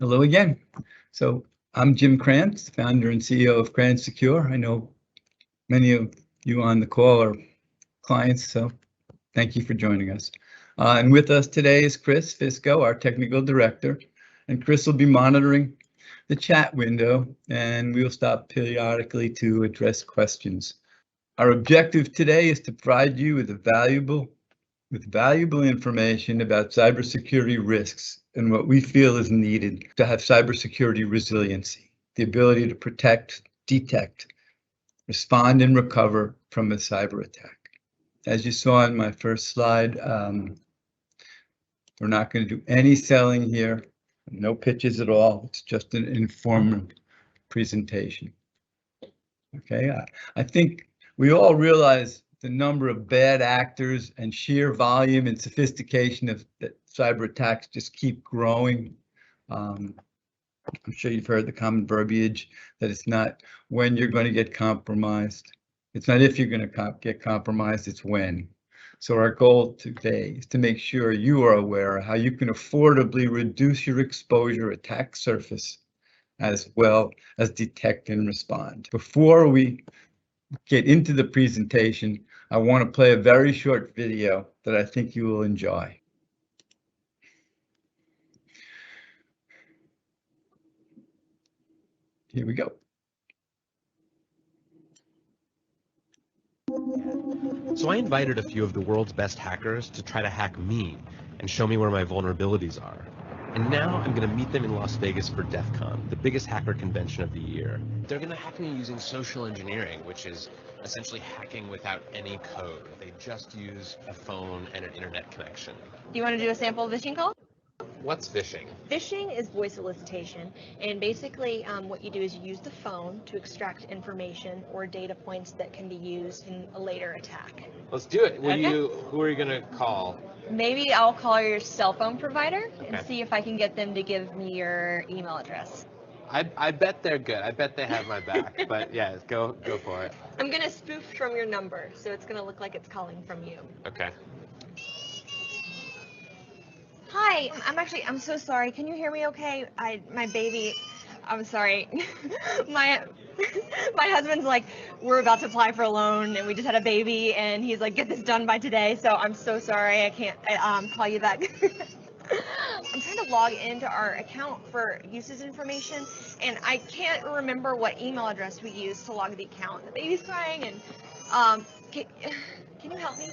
Hello again. So I'm Jim Krantz, founder and CEO of Krantz Secure. I know many of you on the call are clients, so thank you for joining us. And with us today is Chris Fisco, our technical director, and Chris will be monitoring the chat window, and we'll stop periodically to address questions. Our objective today is to provide you with valuable information about cybersecurity risks and what we feel is needed to have cybersecurity resiliency, the ability to protect, detect, respond, and recover from a cyber attack. As you saw in my first slide, we're not going to do any selling here, no pitches at all. It's just an informative presentation. Okay, I think we all realize the number of bad actors and sheer volume and sophistication of cyber attacks just keep growing. I'm sure you've heard the common verbiage that it's not when you're going to get compromised. It's not if you're going to get compromised, it's when. So our goal today is to make sure you are aware of how you can affordably reduce your exposure attack surface as well as detect and respond. Before we get into the presentation, I want to play a very short video that I think you will enjoy. Here we go. So I invited a few of the world's best hackers to try to hack me and show me where my vulnerabilities are. And now I'm going to meet them in Las Vegas for DEF CON, the biggest hacker convention of the year. They're going to hack me using social engineering, which is essentially hacking without any code. They just use a phone and an internet connection. Do you want to do a sample phishing call? What's phishing? Phishing is voice solicitation, and basically what you do is you use the phone to extract information or data points that can be used in a later attack. Let's do it. Okay. Who are you going to call? Maybe I'll call your cell phone provider and Okay. see if I can get them to give me your email address. I bet they're good. I bet they have my back. But yeah, go for it. I'm going to spoof from your number, so it's going to look like it's calling from you. Okay. Hi, I'm so sorry. Can you hear me okay? My baby, I'm sorry. my husband's like, we're about to apply for a loan and we just had a baby and he's like, get this done by today. So I'm so sorry. I can't call you back. I'm trying to log into our account for uses information and I can't remember what email address we used to log the account. The baby's crying and can you help me?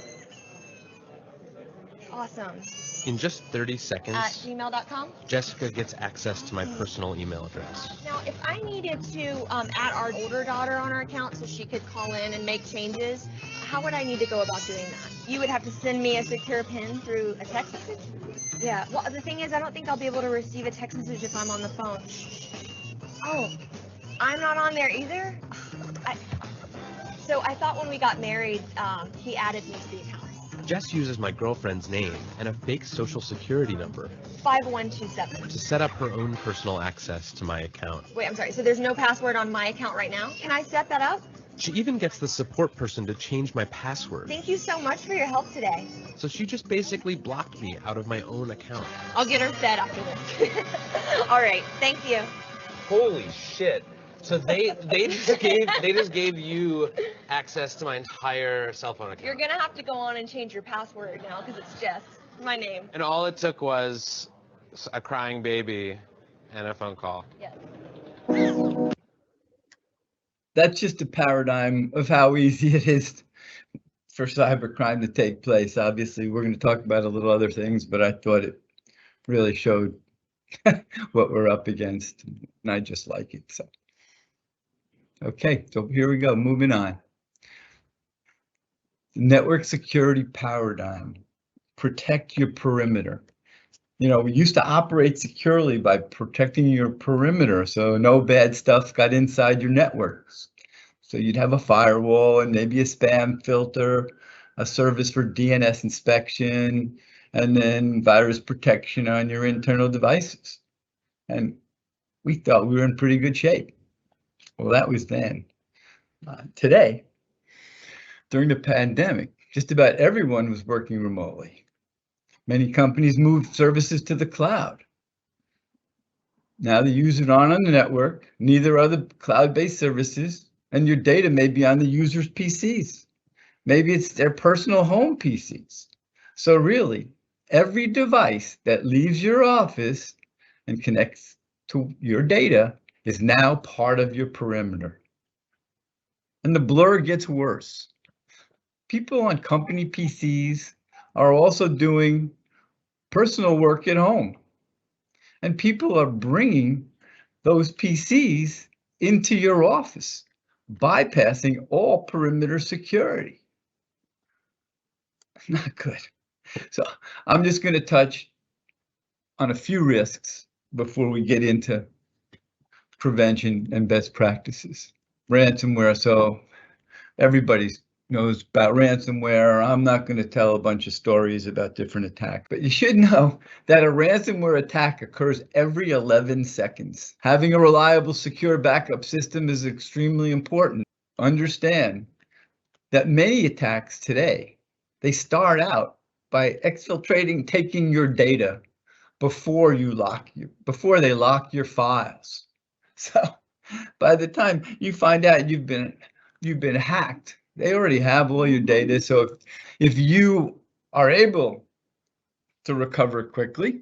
Awesome. In just 30 seconds, At gmail.com? Jessica gets access to my personal email address. Now, if I needed to add our older daughter on our account so she could call in and make changes, how would I need to go about doing that? You would have to send me a secure PIN through a text message? Yeah, well, the thing is, I don't think I'll be able to receive a text message if I'm on the phone. Oh, I'm not on there either? So I thought when we got married, he added me to the account. Jess uses my girlfriend's name and a fake social security number 5127. to set up her own personal access to my account. Wait, I'm sorry, so there's no password on my account right now? Can I set that up? She even gets the support person to change my password. Thank you so much for your help today. So she just basically blocked me out of my own account. I'll get her fed after this. All right, thank you. Holy shit. So they just gave you access to my entire cell phone account. You're gonna have to go on and change your password now because it's Jess, my name. And all it took was a crying baby and a phone call. Yes. That's just a paradigm of how easy it is for cybercrime to take place. Obviously, we're going to talk about a little other things, but I thought it really showed what we're up against, and I just like it. So. Okay, so here we go, moving on. Network security paradigm, protect your perimeter. You know, we used to operate securely by protecting your perimeter so no bad stuff got inside your networks. So you'd have a firewall and maybe a spam filter, a service for DNS inspection, and then virus protection on your internal devices. And we thought we were in pretty good shape. Well, that was then. Today, during the pandemic, just about everyone was working remotely. Many companies moved services to the cloud. Now the users aren't on the network, neither are the cloud-based services, and your data may be on the user's PCs. Maybe it's their personal home PCs. So really, every device that leaves your office and connects to your data is now part of your perimeter. And the blur gets worse. People on company PCs are also doing personal work at home. And people are bringing those PCs into your office, bypassing all perimeter security. Not good. So I'm just going to touch on a few risks before we get into prevention and best practices. Ransomware. So everybody knows about ransomware. I'm not going to tell a bunch of stories about different attacks, but you should know that a ransomware attack occurs every 11 seconds. Having a reliable, secure backup system is extremely important. Understand that many attacks today, they start out by exfiltrating, taking your data before they lock your files. So by the time you find out you've been hacked, they already have all your data. So if you are able to recover quickly,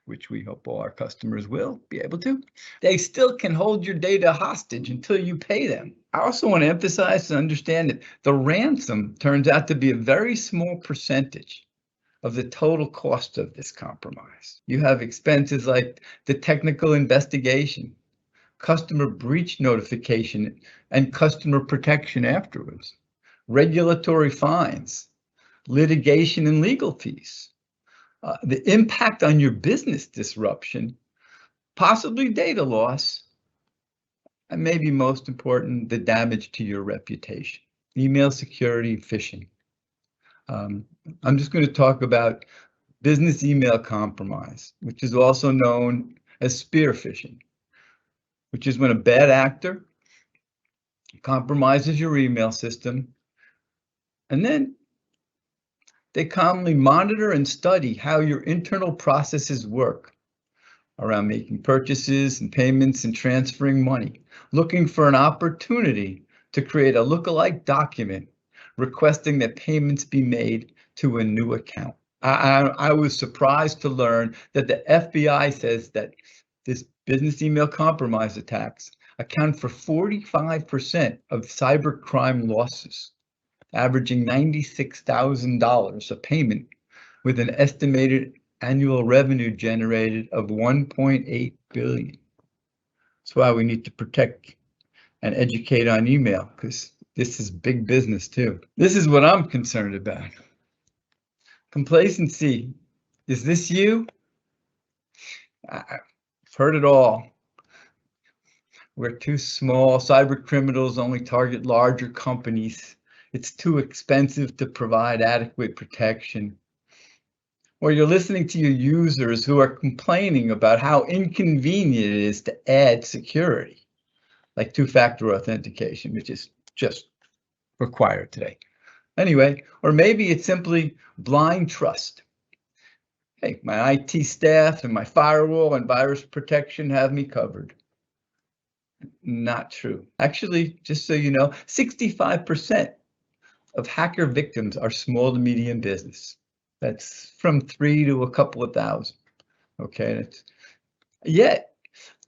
which we hope all our customers will be able to, they still can hold your data hostage until you pay them. I also want to emphasize and understand that the ransom turns out to be a very small percentage of the total cost of this compromise. You have expenses like the technical investigation, customer breach notification, and customer protection afterwards, regulatory fines, litigation and legal fees, the impact on your business disruption, possibly data loss, and maybe most important, the damage to your reputation. Email security, phishing. I'm just going to talk about business email compromise, which is also known as spear phishing, which is when a bad actor compromises your email system, and then they commonly monitor and study how your internal processes work around making purchases and payments and transferring money, looking for an opportunity to create a lookalike document requesting that payments be made to a new account. I was surprised to learn that the FBI says that this business email compromise attacks account for 45% of cybercrime losses, averaging $96,000 a payment, with an estimated annual revenue generated of $1.8 billion. That's why we need to protect and educate on email, because this is big business too. This is what I'm concerned about. Complacency. Is this you? I've heard it all. We're too small. Cyber criminals only target larger companies. It's too expensive to provide adequate protection. Or you're listening to your users who are complaining about how inconvenient it is to add security, like two-factor authentication, which is just required today. Anyway, or maybe it's simply blind trust. Hey, my IT staff and my firewall and virus protection have me covered. Not true. Actually, just so you know, 65% of hacker victims are small to medium business. That's from 3 to a couple of thousand. Okay, yet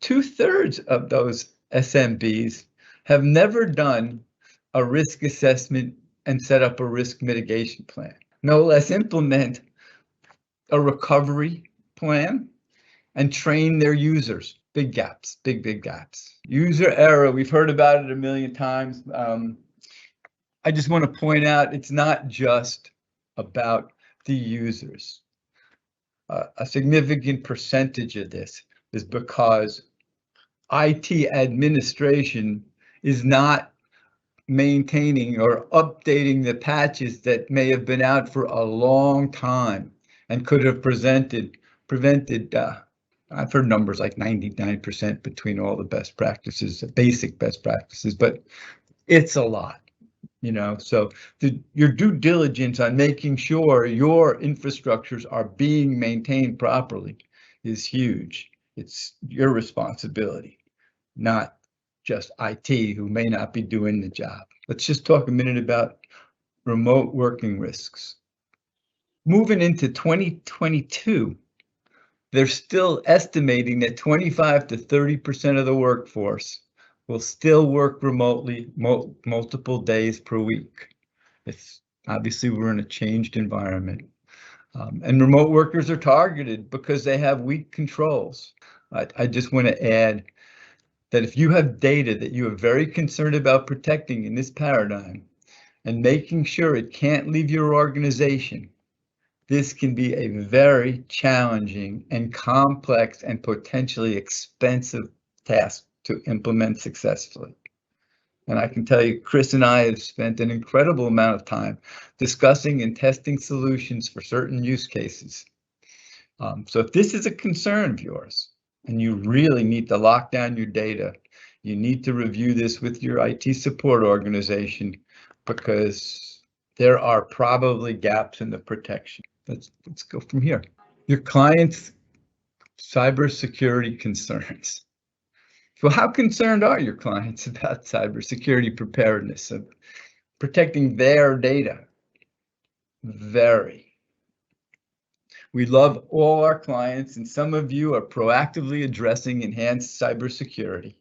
2/3 of those SMBs have never done a risk assessment and set up a risk mitigation plan. No less implement a recovery plan and train their users. Big gaps, big gaps. User error, we've heard about it a million times. I just want to point out it's not just about the users. A significant percentage of this is because IT administration is not maintaining or updating the patches that may have been out for a long time and could have prevented, I've heard numbers like 99% between all the best practices, basic best practices, but it's a lot, you know. So your due diligence on making sure your infrastructures are being maintained properly is huge. It's your responsibility, not just IT, who may not be doing the job. Let's just talk a minute about remote working risks. Moving into 2022, they're still estimating that 25 to 30% of the workforce will still work remotely multiple days per week. It's obviously we're in a changed environment. And remote workers are targeted because they have weak controls. I just want to add that if you have data that you are very concerned about protecting in this paradigm and making sure it can't leave your organization, this can be a very challenging and complex and potentially expensive task to implement successfully. And I can tell you, Chris and I have spent an incredible amount of time discussing and testing solutions for certain use cases. So if this is a concern of yours and you really need to lock down your data, you need to review this with your IT support organization, because there are probably gaps in the protection. Let's go from here. Your client's cybersecurity concerns. So how concerned are your clients about cybersecurity preparedness, of protecting their data? Very. We love all our clients, and some of you are proactively addressing enhanced cybersecurity.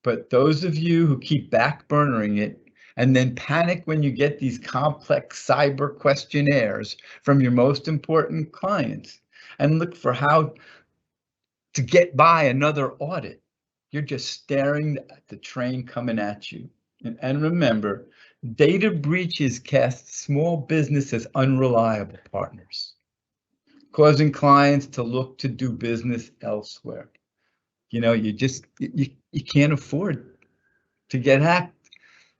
But those of you who keep backburnering it and then panic when you get these complex cyber questionnaires from your most important clients and look for how to get by another audit, you're just staring at the train coming at you. And remember, data breaches cast small business as unreliable partners, causing clients to look to do business elsewhere. You know, you can't afford to get hacked.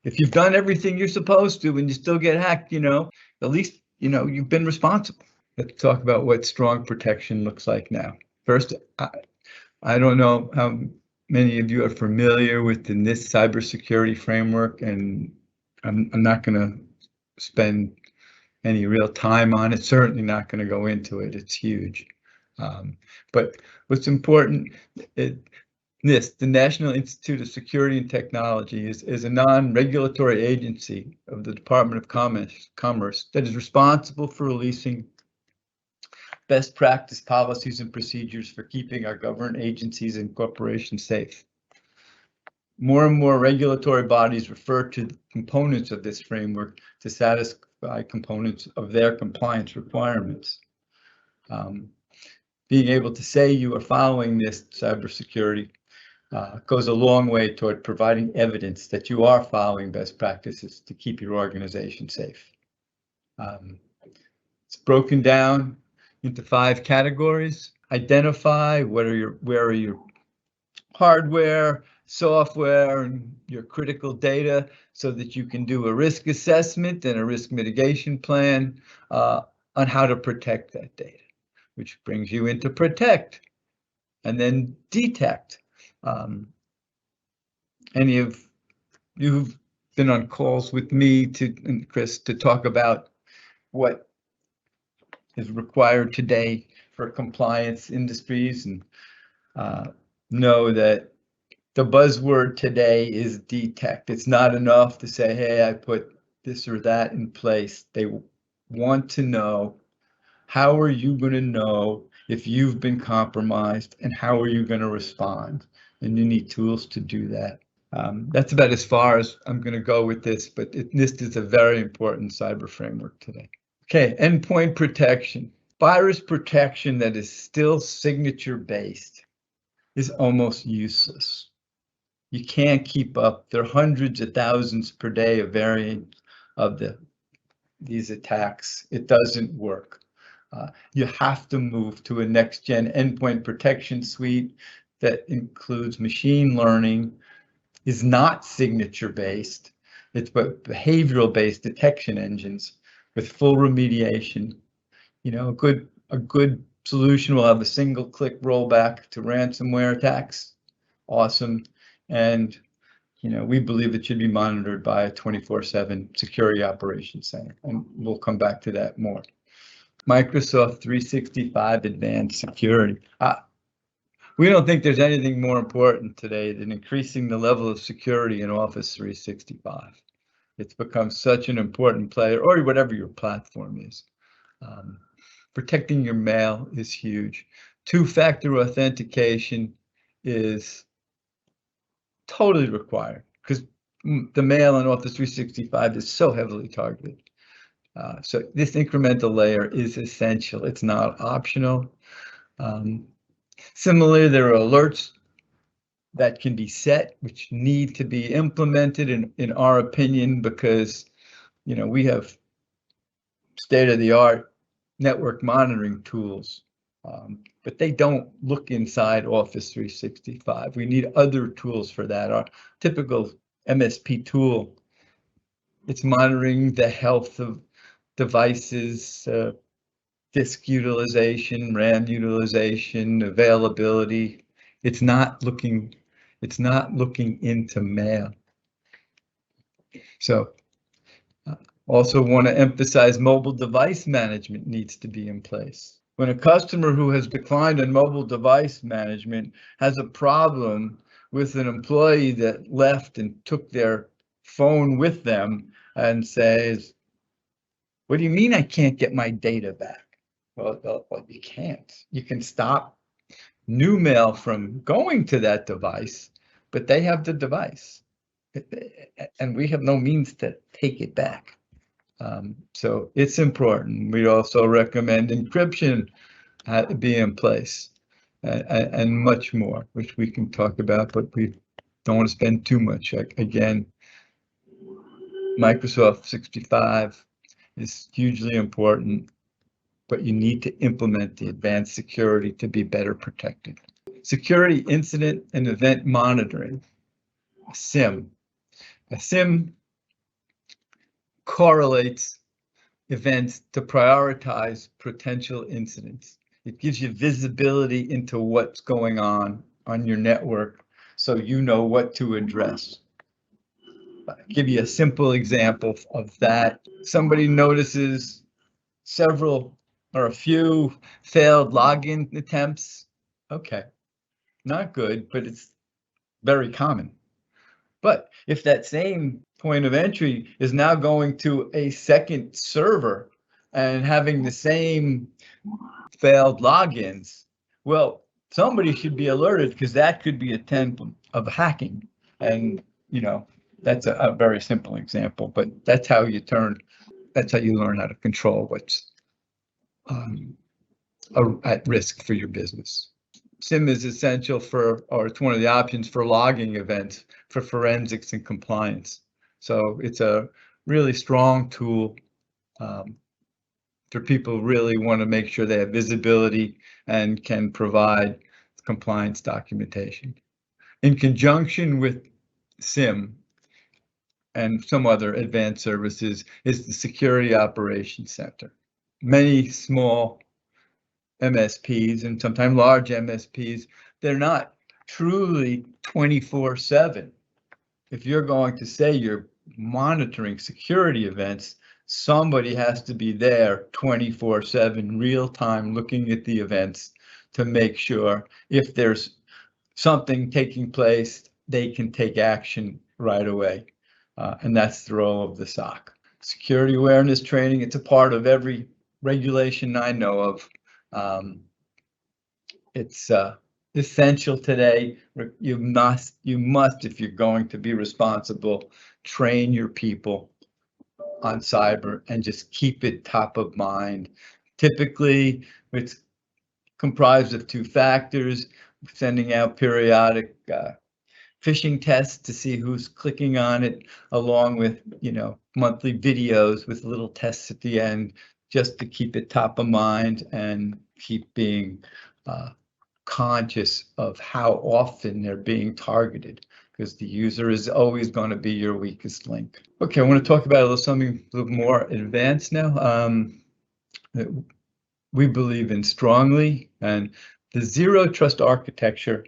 If you've done everything you're supposed to and you still get hacked, you know, at least, you know, you've been responsible. Let's talk about what strong protection looks like now. First, I don't know how many of you are familiar with the NIST cybersecurity framework, and I'm not going to spend any real time on it. Certainly not going to go into it. It's huge. But what's important, NIST, the National Institute of Security and Technology, is a non-regulatory agency of the Department of Commerce that is responsible for releasing best practice policies and procedures for keeping our government agencies and corporations safe. More and more regulatory bodies refer to components of this framework to satisfy components of their compliance requirements. Being able to say you are following this cybersecurity goes a long way toward providing evidence that you are following best practices to keep your organization safe. It's broken down into 5 categories. Identify where are your hardware, software, and your critical data, so that you can do a risk assessment and a risk mitigation plan on how to protect that data, which brings you into protect and then detect. Any of you who've been on calls with me and Chris to talk about what is required today for compliance industries, and know that the buzzword today is detect. It's not enough to say, hey, I put this or that in place. They want to know, how are you going to know if you've been compromised, and how are you going to respond? And you need tools to do that. That's about as far as I'm going to go with this, but NIST is a very important cyber framework today. Okay, endpoint protection. Virus protection that is still signature based is almost useless. You can't keep up. There are hundreds of thousands per day of variants of these attacks. It doesn't work. You have to move to a next-gen endpoint protection suite that includes machine learning, is not signature-based. It's behavioral-based detection engines with full remediation. You know, a good solution will have a single-click rollback to ransomware attacks. Awesome. And, you know, we believe it should be monitored by a 24/7 security operations center, and we'll come back to that more. Microsoft 365 Advanced Security. We don't think there's anything more important today than increasing the level of security in Office 365. It's become such an important player, or whatever your platform is. Protecting your mail is huge. Two-factor authentication is totally required because the mail in Office 365 is so heavily targeted. So this incremental layer is essential. It's not optional. Similarly, there are alerts that can be set, which need to be implemented in our opinion, because we have state-of-the-art network monitoring tools, but they don't look inside Office 365. We need other tools for that. Our typical MSP tool, it's monitoring the health of devices, disk utilization, RAM utilization, availability. It's not looking into mail. So also want to emphasize mobile device management needs to be in place. When a customer who has declined on mobile device management has a problem with an employee that left and took their phone with them and says, "What do you mean I can't get my data back?" Well, you can't. You can stop new mail from going to that device, but they have the device, and we have no means to take it back. So it's important. We also recommend encryption be in place, and much more, which we can talk about, but we don't want to spend too much. Again, Microsoft 65 is hugely important, but you need to implement the advanced security to be better protected. Security incident and event monitoring, SIM. A SIM correlates events to prioritize potential incidents. It gives you visibility into what's going on your network, so you know what to address. I'll give you a simple example of that. Somebody notices several or a few failed login attempts. Okay, not good, but it's very common. But if that same point of entry is now going to a second server and having the same failed logins, well, somebody should be alerted, because that could be a attempt of hacking. And that's a very simple example, but that's how you learn how to control what's at risk for your business. SIM is essential or it's one of the options for logging events for forensics and compliance. So it's a really strong tool for people who really want to make sure they have visibility and can provide compliance documentation. In conjunction with SIM and some other advanced services is the Security Operations Center. Many small MSPs and sometimes large MSPs, they're not truly 24/7. If you're going to say you're monitoring security events, somebody has to be there 24/7, real time, looking at the events to make sure if there's something taking place, they can take action right away. And that's the role of the SOC. Security awareness training, it's a part of every regulation I know of. It's essential today. You must, if you're going to be responsible, train your people on cyber and just keep it top of mind. Typically, it's comprised of two factors, sending out periodic phishing tests to see who's clicking on it, along with monthly videos with little tests at the end, just to keep it top of mind and keep being conscious of how often they're being targeted, because the user is always going to be your weakest link. Okay, I want to talk about something a little more advanced now. We believe in strongly, and the zero trust architecture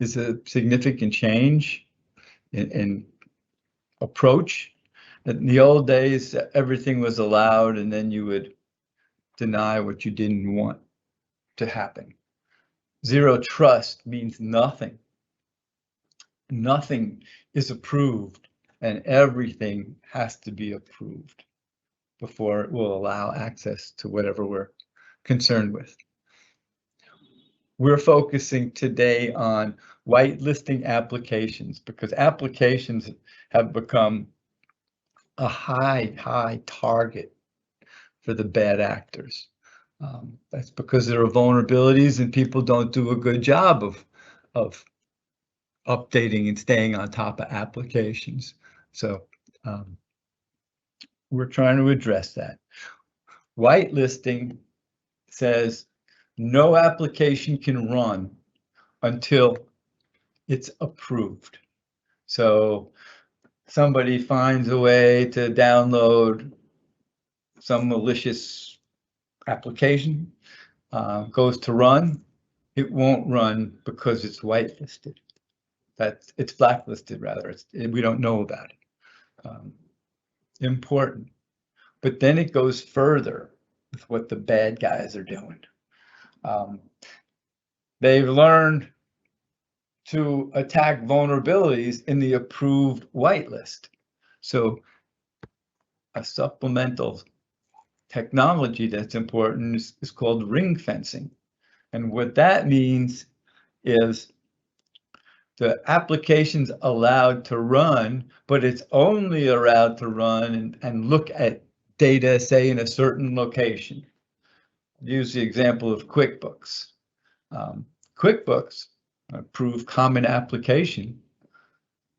is a significant change in approach. In the old days, everything was allowed, and then you would deny what you didn't want to happen. Zero trust means nothing. Nothing is approved, and everything has to be approved before it will allow access to whatever we're concerned with. We're focusing today on whitelisting applications because applications have become a high target for the bad actors. That's because there are vulnerabilities and people don't do a good job of updating and staying on top of applications. So we're trying to address that. Whitelisting says no application can run until it's approved. So somebody finds a way to download some malicious application, goes to run, it won't run because it's whitelisted. It's blacklisted rather. We don't know about it. Important. But then it goes further with what the bad guys are doing. They've learned to attack vulnerabilities in the approved whitelist. So a supplemental technology that's important is called ring fencing. And what that means is the application's allowed to run, but it's only allowed to run and look at data, say, in a certain location. Use the example of QuickBooks. QuickBooks, approved common application,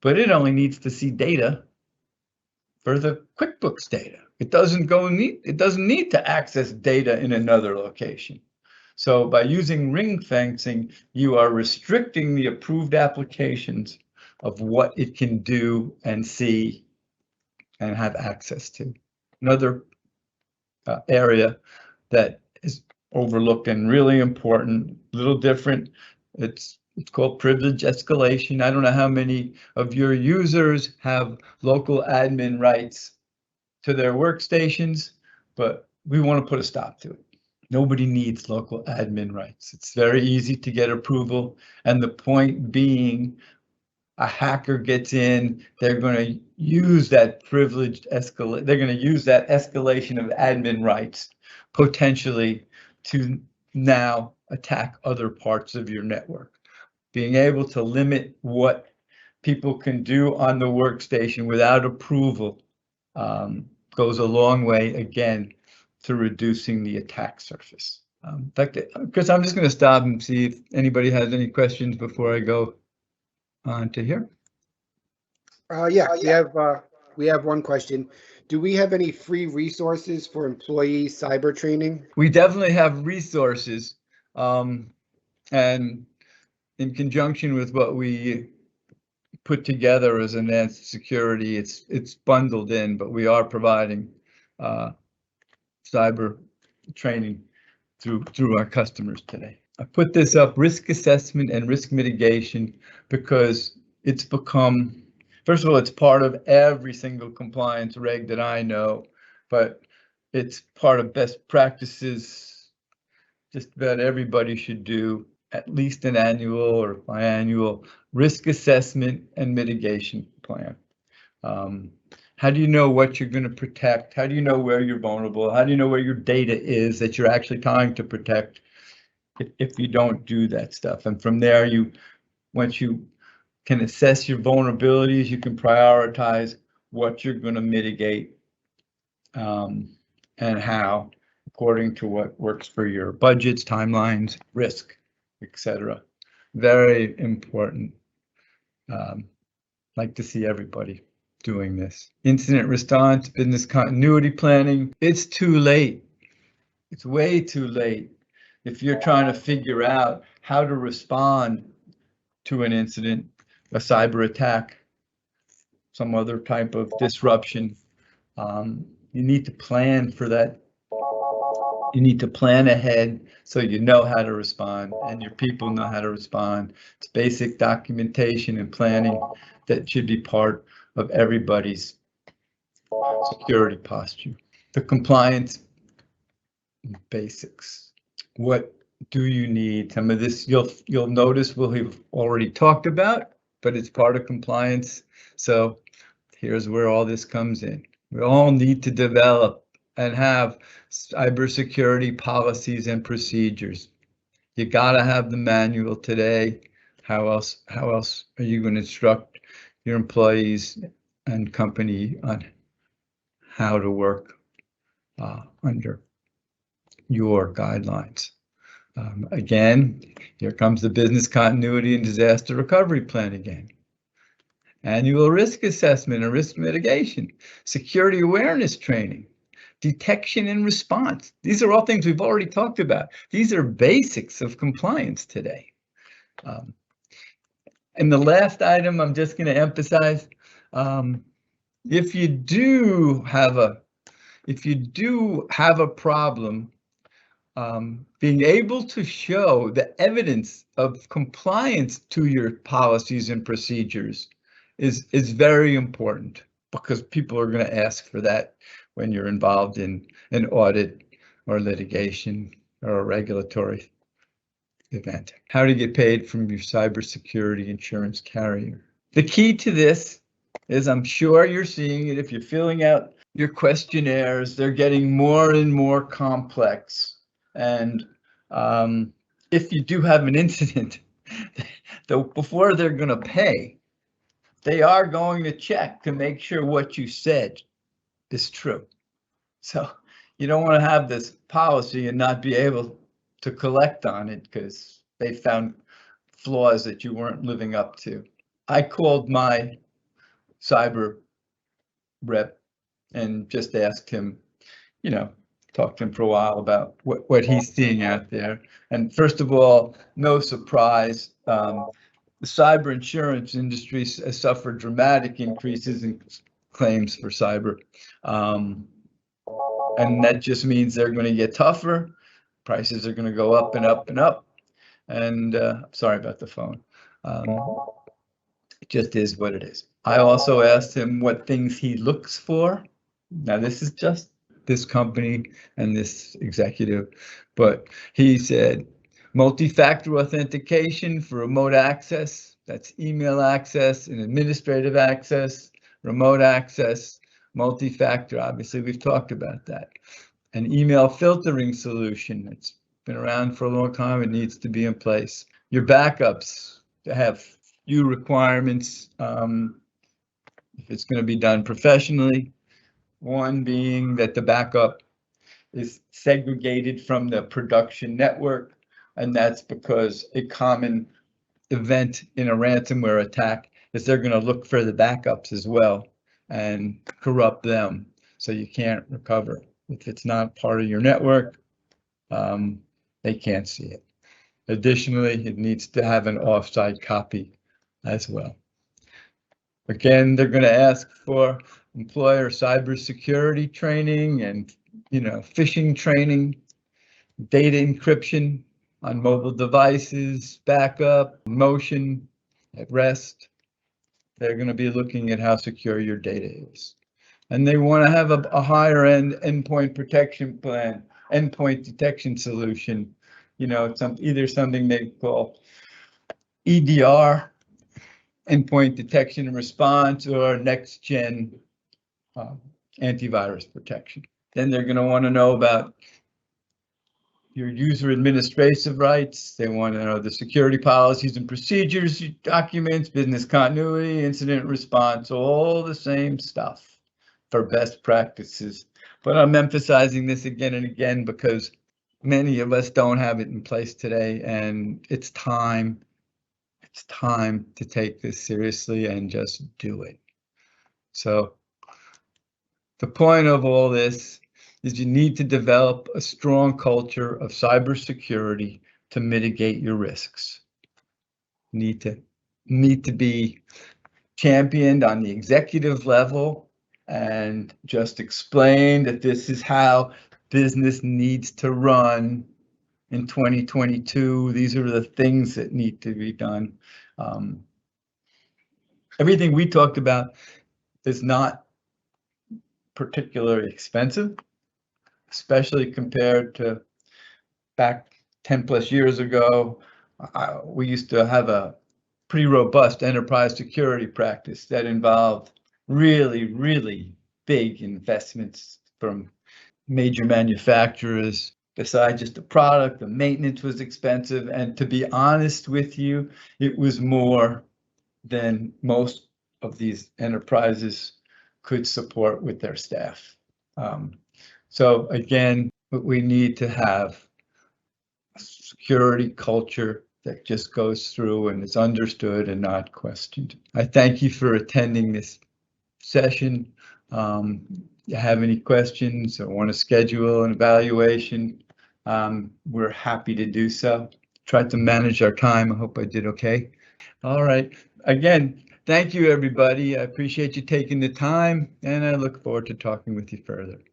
but it only needs to see data for the QuickBooks data. It doesn't need to access data in another location. So by using ring fencing, you are restricting the approved applications of what it can do and see and have access to. Another area that is overlooked and really important, a little different, it's called privilege escalation. I don't know how many of your users have local admin rights to their workstations, but we want to put a stop to it. Nobody needs local admin rights. It's very easy to get approval. And the point being, a hacker gets in, they're going to use that privileged escalation. They're going to use that escalation of admin rights potentially to now attack other parts of your network. Being able to limit what people can do on the workstation without approval goes a long way, again, to reducing the attack surface. In fact, Chris, I'm just going to stop and see if anybody has any questions before I go on to here. We have one question. Do we have any free resources for employee cyber training? We definitely have resources, and in conjunction with what we put together as Enhanced Security, it's bundled in, but we are providing cyber training through our customers today. I put this up, risk assessment and risk mitigation, because it's become, first of all, it's part of every single compliance reg that I know, but it's part of best practices. Just about everybody should do at least an annual or biannual risk assessment and mitigation plan. How do you know what you're going to protect? How do you know where you're vulnerable? How do you know where your data is that you're actually trying to protect if you don't do that stuff? And from there, once you can assess your vulnerabilities, you can prioritize what you're going to mitigate and how, according to what works for your budgets, timelines, risk, etc. Very important. Like to see everybody doing this. Incident response, business continuity planning. It's too late. It's way too late. If you're trying to figure out how to respond to an incident, a cyber attack, some other type of disruption, you need to plan for that. You need to plan ahead so you know how to respond and your people know how to respond. It's basic documentation and planning that should be part of everybody's security posture. The compliance basics. What do you need? Some of this you'll notice we'll have already talked about, but it's part of compliance. So here's where all this comes in. We all need to develop and have cybersecurity policies and procedures. You gotta have the manual today. How else are you going to instruct your employees and company on how to work under your guidelines? Again, here comes the business continuity and disaster recovery plan again. Annual risk assessment and risk mitigation, security awareness training, detection and response. These are all things we've already talked about. These are basics of compliance today. And the last item I'm just going to emphasize, if you do have a problem, being able to show the evidence of compliance to your policies and procedures is very important, because people are going to ask for that when you're involved in an audit or litigation or a regulatory event. How to get paid from your cybersecurity insurance carrier. The key to this is, I'm sure you're seeing it if you're filling out your questionnaires, they're getting more and more complex. And if you do have an incident, though, before they're going to pay, they are going to check to make sure what you said is true. So you don't want to have this policy and not be able to collect on it because they found flaws that you weren't living up to. I called my cyber rep and just asked him, talked to him for a while about what he's seeing out there. And first of all, no surprise, the cyber insurance industry has suffered dramatic increases in claims for cyber. And that just means they're going to get tougher. Prices are going to go up and up and up. And sorry about the phone. It just is what it is. I also asked him what things he looks for. Now, this is just this company and this executive, but he said multi-factor authentication for remote access. That's email access and administrative access, remote access, multi-factor. Obviously, we've talked about that. An email filtering solution. It's been around for a long time. It needs to be in place. Your backups have few requirements if it's going to be done professionally. One being that the backup is segregated from the production network, and that's because a common event in a ransomware attack is they're going to look for the backups as well and corrupt them, so you can't recover. If it's not part of your network, they can't see it. Additionally, it needs to have an offsite copy as well. Again, they're going to ask for employer cybersecurity training and, phishing training, data encryption on mobile devices, backup, motion, at rest. They're going to be looking at how secure your data is. And they want to have a higher end endpoint protection plan, endpoint detection solution, either something they call EDR, endpoint detection and response, or next gen antivirus protection. Then they're going to want to know about your user administrative rights. They want to know the security policies and procedures, documents, business continuity, incident response, all the same stuff for best practices. But I'm emphasizing this again and again because many of us don't have it in place today, and it's time to take this seriously and just do it. So the point of all this is you need to develop a strong culture of cybersecurity to mitigate your risks. Need to be championed on the executive level and just explain that this is how business needs to run in 2022. These are the things that need to be done. Everything we talked about is not particularly expensive, especially compared to back 10 plus years ago, we used to have a pretty robust enterprise security practice that involved really, really big investments from major manufacturers. Besides just the product, the maintenance was expensive. And to be honest with you, it was more than most of these enterprises could support with their staff. So again, we need to have a security culture that just goes through and is understood and not questioned. I thank you for attending this session. You have any questions or want to schedule an evaluation, we're happy to do so. Tried to manage our time. I hope I did okay. All right. Again, thank you, everybody. I appreciate you taking the time, and I look forward to talking with you further.